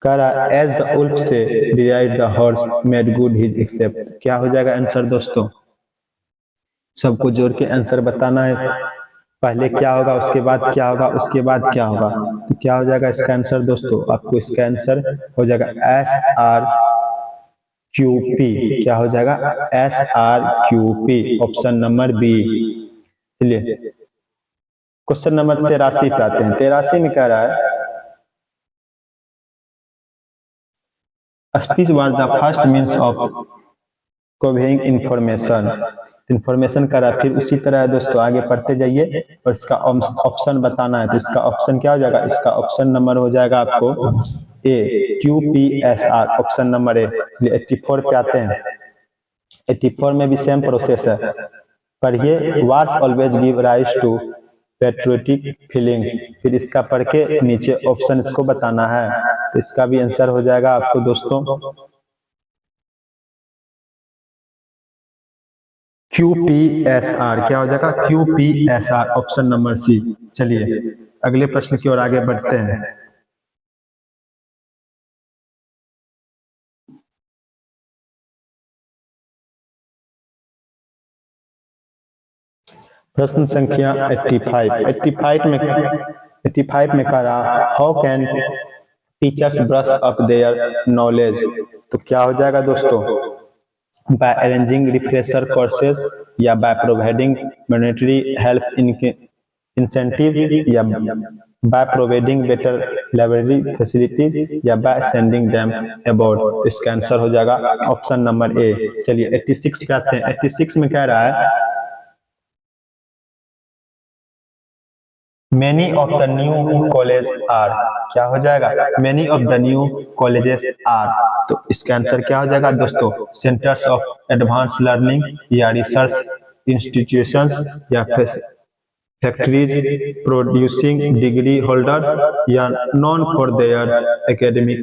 कह रहा as the wolf say derided the horse made good his except. क्या हो जाएगा आंसर दोस्तों? सबको जोड़ के आंसर बताना है। पहले क्या होगा, उसके बाद क्या होगा, उसके बाद क्या होगा। तो क्या हो जाएगा इसका आंसर दोस्तों? आपको इसका आंसर हो जाएगा एस आर QP क्या हो जाएगा, SRQP, ऑप्शन नंबर बी। चलिए क्वेश्चन नंबर 83 पे आते हैं। 83 में कह रहा है speech was the first means of conveying information. Information करा, फिर उसी तरह दोस्तों आगे पढ़ते जाइए और इसका ऑप्शन बताना है। तो इसका ऑप्शन क्या हो जाएगा, इसका ऑप्शन नंबर हो जाएगा आपको ए, QPSR, ऑप्शन नंबर ए। 84 पे आते हैं। 84 में भी सेम प्रोसेस है, पढ़िए wars always give rise to patriotic feelings, फिर इसका पढ़ के नीचे ऑप्शन इसको बताना है। तो इसका भी आंसर हो जाएगा आपको दोस्तों QPSR, क्या हो जाएगा QPSR, ऑप्शन नंबर सी। चलिए अगले प्रश्न की ओर आगे बढ़ते हैं। प्रश्न संख्या 85 में कह रहा how can teachers brush up their knowledge. तो क्या हो जाएगा दोस्तों, बाय अरेंजिंग रिफ्रेशर कोर्सेज, या by providing monetary help incentive, या by providing better library facilities, या बाय सेंडिंग देम अबॉर्ड। तो इसका आंसर हो जाएगा ऑप्शन नंबर ए। चलिए 86 पे आते हैं। 86 में कह रहा है many of the new college are, क्या हो जाएगा, many of the new colleges are. तो इसका आंसर क्या हो जाएगा दोस्तों, सेंटर्स ऑफ एडवांस लर्निंग, या रिसर्च इंस्टीट्यूशंस, या फैक्ट्रीज प्रोड्यूसिंग डिग्री होल्डर्स, या known for their academic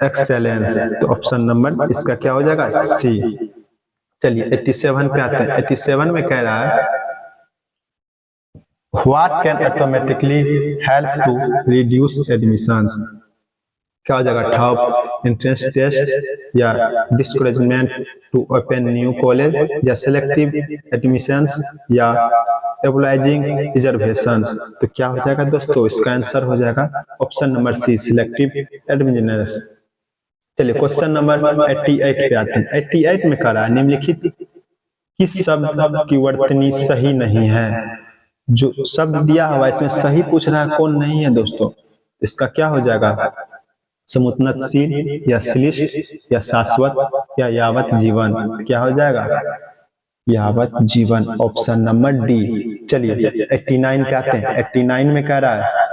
excellence. तो ऑप्शन नंबर इसका क्या हो जाएगा, सी। चलिए 87 पे आते हैं। 87 में कह रहा है What can automatically help to reduce admissions? क्या हो जाएगा, टॉप एंट्रेंस टेस्ट, या discouragement to open new college, या सेलेक्टिव एडमिशंस, या एबलाइजिंग रिजर्वेशंस। तो क्या हो जाएगा दोस्तों, इसका आंसर हो जाएगा option number c, selective admissions. चलिए क्वेश्चन नंबर 88 पे आते हैं। 88 में कह रहा है निम्नलिखित किस शब्द की वर्तनी सही नहीं है। जो शब्द दिया हुआ इसमें सही पूछ रहा है, कौन नहीं है दोस्तों। इसका क्या हो जाएगा, समुन्नतशील, या श्लिष्ट, या शाश्वत, या यावत जीवन। क्या हो जाएगा, यावत जीवन, ऑप्शन नंबर डी। चलिए 89 पे आते हैं। 89 में कह रहा है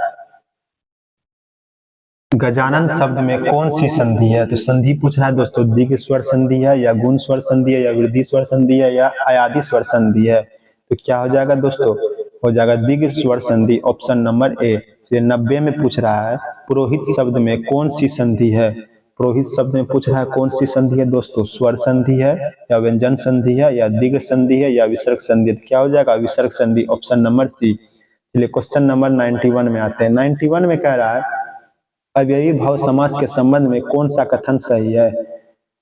गजानन शब्द में कौन सी संधि है। तो संधि पूछ रहा है दोस्तों, दीर्घ स्वर संधि है, या गुण स्वर संधि है, या वृद्धि स्वर संधि है, या अयादि स्वर संधि है। तो क्या हो जाएगा दोस्तों, हो जाएगा दीर्घ स्वर संधि, ऑप्शन नंबर ए। 90 में पूछ रहा है पुरोहित शब्द में कौन सी संधि है। पुरोहित शब्द में पूछ रहा है कौन सी संधि है दोस्तों, स्वर संधि है, या व्यंजन संधि है, या दीर्घ संधि है, या विसर्ग संधि। क्या हो जाएगा, विसर्ग संधि, ऑप्शन नंबर सी। चलिए क्वेश्चन नंबर 91 में आते हैं। 91 में कह रहा है अव्ययी भाव समास के संबंध में कौन सा कथन सही है।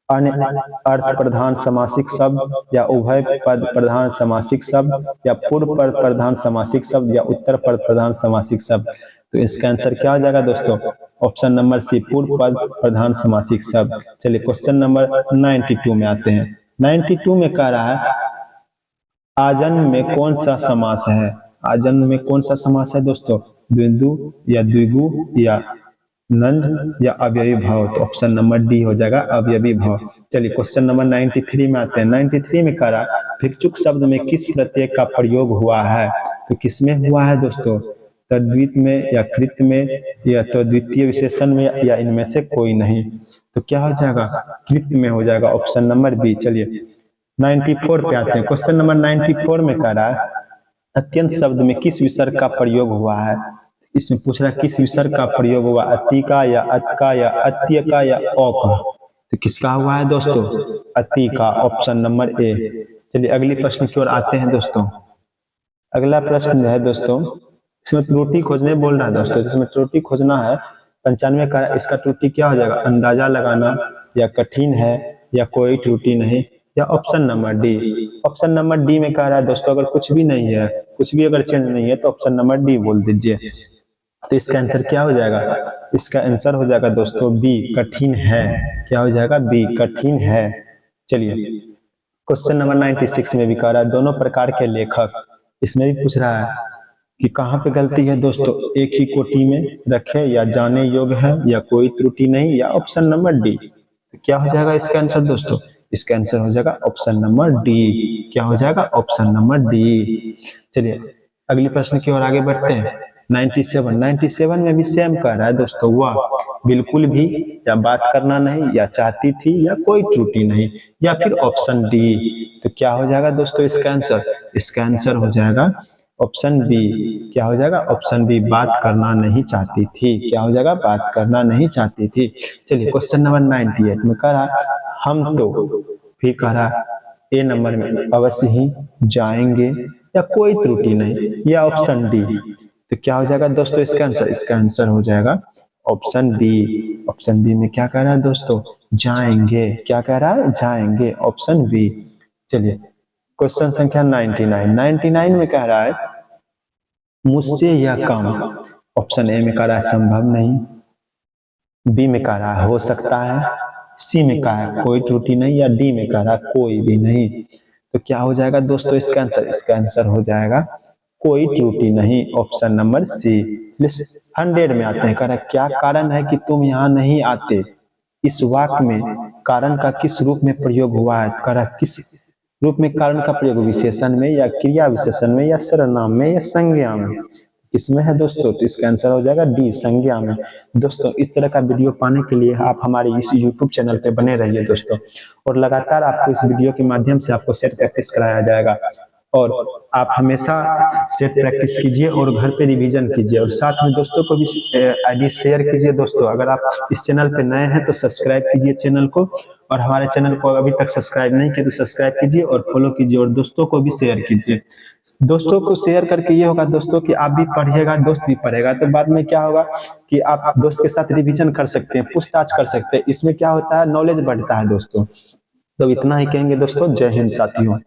अर्थ प्रधान समासिक शब्द, या उभय पद प्रधान समासिक शब्द, या पूर्व पद प्रधान समासिक शब्द, या उत्तर पद प्रधान समासिक शब्द। तो इसका आंसर क्या हो जाएगा दोस्तों, ऑप्शन नंबर सी, पूर्व पद प्रधान समासिक शब्द। चलिए क्वेश्चन नंबर 92 में आते हैं। 92 में कह रहा है आजन्म में कौन सा समास है। आजन्म में कौन सा समास है दोस्तों, द्विंदु, या द्विगु, या नंद, या अव्ययी भाव। तो ऑप्शन नंबर डी हो जाएगा अव्ययी भाव। चलिए क्वेश्चन नंबर 93 में आते हैं। 93 में कह रहा भिक्षुक शब्द में किस प्रत्यय का प्रयोग हुआ है। तो किसमें हुआ है दोस्तों, तद्वित में, या कृत में, या तो द्वितीय विशेषण में, या इनमें से कोई नहीं। तो क्या हो जाएगा, कृत में हो जाएगा, ऑप्शन नंबर बी। चलिए 94 पे आते हैं। क्वेश्चन नंबर 94 में कह रहा है अत्यंत शब्द में किस विसर्ग का प्रयोग हुआ है। इसमें पूछ रहा है किस विसर्ग का प्रयोग हुआ, अति का, या अत का, या अत्य का, या औ का। तो किसका हुआ है दोस्तों, अति का, ऑप्शन नंबर ए। चलिए अगले प्रश्न की ओर आते हैं दोस्तों। अगला प्रश्न है दोस्तों, इसमें त्रुटि खोजने बोल रहा है दोस्तों, इसमें त्रुटि खोजना है। 95 का इसका त्रुटि क्या हो जाएगा, अंदाजा लगाना, या कठिन है, या कोई त्रुटि नहीं, या option number D. Option number D में कह रहा है दोस्तों अगर कुछ भी नहीं है, कुछ भी अगर चेंज नहीं है, तो ऑप्शन नंबर डी बोल दीजिए। तो इसका आंसर क्या हो जाएगा, इसका आंसर हो जाएगा दोस्तों बी, कठिन है। क्या हो जाएगा? बी, कठिन है। चलिए क्वेश्चन नंबर 96 में भी कह रहा है दोनों प्रकार के लेखक, इसमें भी पूछ रहा है कि कहाँ पे गलती है दोस्तों, एक ही कोटि में रखे या जाने योग्य है या कोई त्रुटि नहीं, या ऑप्शन नंबर डी। तो क्या हो जाएगा इसका आंसर दोस्तों? इसका आंसर हो जाएगा ऑप्शन नंबर डी। क्या हो जाएगा? Option number D. चलिए अगले प्रश्न की ओर आगे बढ़ते हैं। 97 में भी सेम कह रहा है दोस्तों, वह बिल्कुल भी, या बात करना नहीं, या चाहती थी, या कोई त्रुटि नहीं, या फिर ऑप्शन डी। तो क्या हो जाएगा दोस्तों इसका आंसर? इसका आंसर हो जाएगा ऑप्शन बी। क्या हो जाएगा? ऑप्शन बी, बात करना नहीं चाहती थी। क्या हो जाएगा? बात करना नहीं चाहती थी। चलिए क्वेश्चन नंबर 98 में कह रहा हम तो, फिर कह रहा ए नंबर में अवश्य ही जाएंगे, या कोई त्रुटि नहीं, या ऑप्शन डी। तो क्या हो जाएगा दोस्तों इसका आंसर? इसका आंसर हो जाएगा ऑप्शन बी। ऑप्शन बी में क्या कह रहा है दोस्तों? जाएंगे। क्या कह रहा है? जाएंगे। Option B. चलिए क्वेश्चन संख्या 99 में कह रहा है मुझसे यह काम, ऑप्शन ए में कह रहा है संभव नहीं, बी में कह रहा है हो सकता है, सी में कहा है कोई त्रुटि नहीं, या डी में कह रहा है कोई भी नहीं। तो क्या हो जाएगा दोस्तों इसका आंसर? इसका आंसर हो जाएगा कोई त्रुटि नहीं, ऑप्शन नंबर सी। 100 में आते हैं, कह रहा है क्या कारण है कि तुम यहाँ नहीं आते, इस वाक्य में कारण का किस रूप में प्रयोग हुआ है? कह रहा है किस रूप में कारण का प्रयोग, विशेषण में, या क्रिया विशेषण में, या सर्वनाम में, या संज्ञा में? किसमें है दोस्तों? तो इसका आंसर हो जाएगा डी, संज्ञा में। दोस्तों इस तरह का वीडियो पाने के लिए आप हमारे इस YouTube चैनल पे बने रहिए दोस्तों, और लगातार आपको इस वीडियो के माध्यम से आपको सेट प्रैक्टिस कराया जाएगा, और आप हमेशा सेट प्रैक्टिस कीजिए और घर पे रिवीजन कीजिए, और साथ में दोस्तों को भी आईडी शेयर कीजिए। दोस्तों अगर आप इस चैनल पे नए हैं तो सब्सक्राइब कीजिए चैनल को, और हमारे चैनल को अभी तक सब्सक्राइब नहीं किया तो सब्सक्राइब कीजिए और फॉलो कीजिए, और दोस्तों को भी शेयर कीजिए। दोस्तों को शेयर करके ये होगा दोस्तों कि आप भी पढ़िएगा, दोस्त भी पढ़ेगा, तो बाद में क्या होगा कि आप दोस्त के साथ रिवीजन कर सकते हैं, पूछताछ कर सकते हैं। इसमें क्या होता है, नॉलेज बढ़ता है दोस्तों। तो इतना ही कहेंगे दोस्तों। जय हिंद साथियों।